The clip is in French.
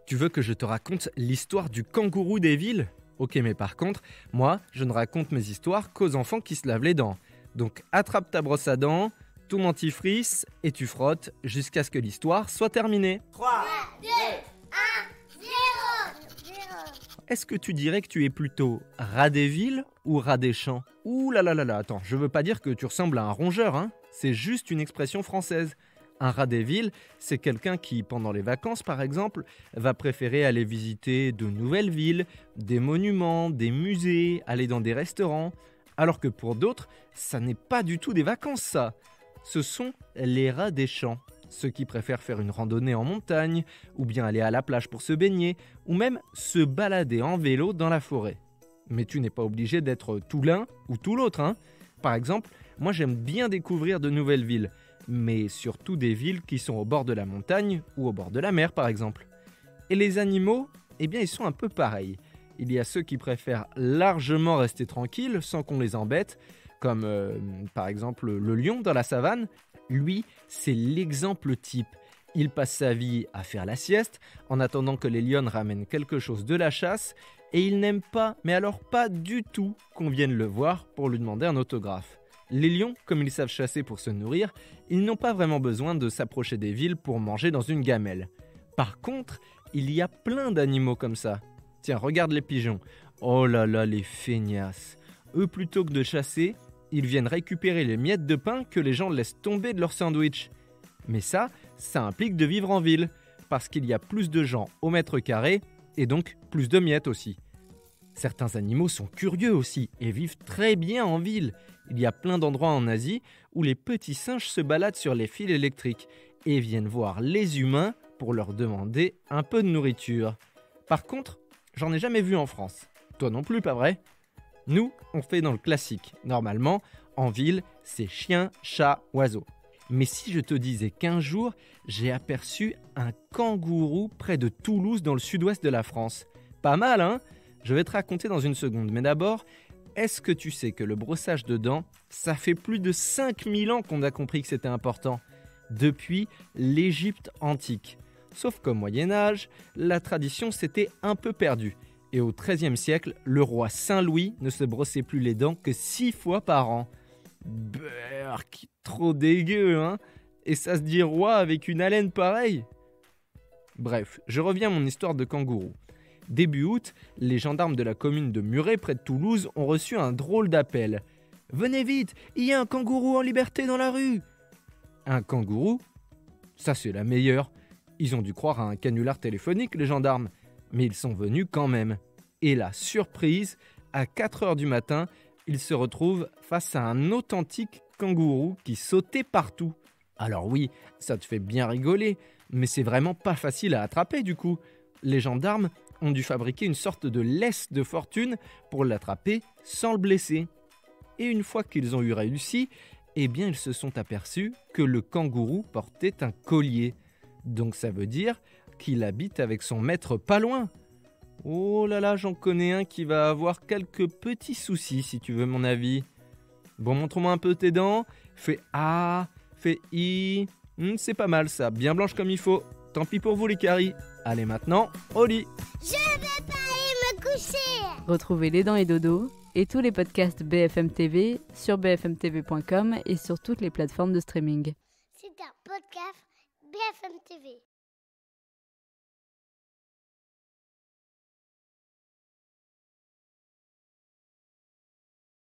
Tu veux que je te raconte l'histoire du kangourou des villes ? Ok, mais par contre, moi, je ne raconte mes histoires qu'aux enfants qui se lavent les dents. Donc attrape ta brosse à dents, ton dentifrice et tu frottes jusqu'à ce que l'histoire soit terminée. 3, 2, 1, 0. Est-ce que tu dirais que tu es plutôt rat des villes ou rat des champs ? Ouh là là là là, attends, je veux pas dire que tu ressembles à un rongeur, hein. C'est juste une expression française. Un rat des villes, c'est quelqu'un qui, pendant les vacances par exemple, va préférer aller visiter de nouvelles villes, des monuments, des musées, aller dans des restaurants. Alors que pour d'autres, ça n'est pas du tout des vacances ça. Ce sont les rats des champs. Ceux qui préfèrent faire une randonnée en montagne, ou bien aller à la plage pour se baigner, ou même se balader en vélo dans la forêt. Mais tu n'es pas obligé d'être tout l'un ou tout l'autre, hein. Par exemple, moi j'aime bien découvrir de nouvelles villes, mais surtout des villes qui sont au bord de la montagne ou au bord de la mer par exemple. Et les animaux, eh bien ils sont un peu pareils. Il y a ceux qui préfèrent largement rester tranquilles sans qu'on les embête, comme par exemple le lion dans la savane. Lui, c'est l'exemple type. Il passe sa vie à faire la sieste en attendant que les lionnes ramènent quelque chose de la chasse et il n'aime pas, mais alors pas du tout, qu'on vienne le voir pour lui demander un autographe. Les lions, comme ils savent chasser pour se nourrir, ils n'ont pas vraiment besoin de s'approcher des villes pour manger dans une gamelle. Par contre, il y a plein d'animaux comme ça. Tiens, regarde les pigeons. Oh là là, les feignasses. Eux, plutôt que de chasser, ils viennent récupérer les miettes de pain que les gens laissent tomber de leur sandwich. Mais ça implique de vivre en ville, parce qu'il y a plus de gens au mètre carré, et donc plus de miettes aussi. Certains animaux sont curieux aussi, et vivent très bien en ville. Il y a plein d'endroits en Asie où les petits singes se baladent sur les fils électriques, et viennent voir les humains pour leur demander un peu de nourriture. Par contre, j'en ai jamais vu en France. Toi non plus, pas vrai ? Nous, on fait dans le classique. Normalement, en ville, c'est chien, chat, oiseau. Mais si je te disais qu'un jour, j'ai aperçu un kangourou près de Toulouse dans le sud-ouest de la France. Pas mal, hein ? Je vais te raconter dans une seconde. Mais d'abord, est-ce que tu sais que le brossage de dents, ça fait plus de 5000 ans qu'on a compris que c'était important ? Depuis l'Égypte antique. Sauf qu'au Moyen-Âge, la tradition s'était un peu perdue. Et au XIIIe siècle, le roi Saint-Louis ne se brossait plus les dents que 6 fois par an. Berk, trop dégueu, hein ? Et ça se dit roi avec une haleine pareille ? Bref, je reviens à mon histoire de kangourou. Début août, les gendarmes de la commune de Muret, près de Toulouse, ont reçu un drôle d'appel. « Venez vite, il y a un kangourou en liberté dans la rue !» Un kangourou ? Ça c'est la meilleure. Ils ont dû croire à un canular téléphonique, les gendarmes. Mais ils sont venus quand même. Et la surprise, à 4h du matin, ils se retrouvent face à un authentique kangourou qui sautait partout. Alors oui, ça te fait bien rigoler, mais c'est vraiment pas facile à attraper du coup. Les gendarmes ont dû fabriquer une sorte de laisse de fortune pour l'attraper sans le blesser. Et une fois qu'ils ont eu réussi, eh bien ils se sont aperçus que le kangourou portait un collier. Donc ça veut dire qu'il habite avec son maître pas loin. Oh là là, j'en connais un qui va avoir quelques petits soucis si tu veux mon avis. Bon, montre-moi un peu tes dents. Fais A, fais I. C'est pas mal ça, bien blanche comme il faut. Tant pis pour vous les caries. Allez maintenant, au lit. Je vais pas aller me coucher. Retrouvez Les Dents et Dodo et tous les podcasts BFM TV sur bfmtv.com et sur toutes les plateformes de streaming. C'est un podcast BFM TV.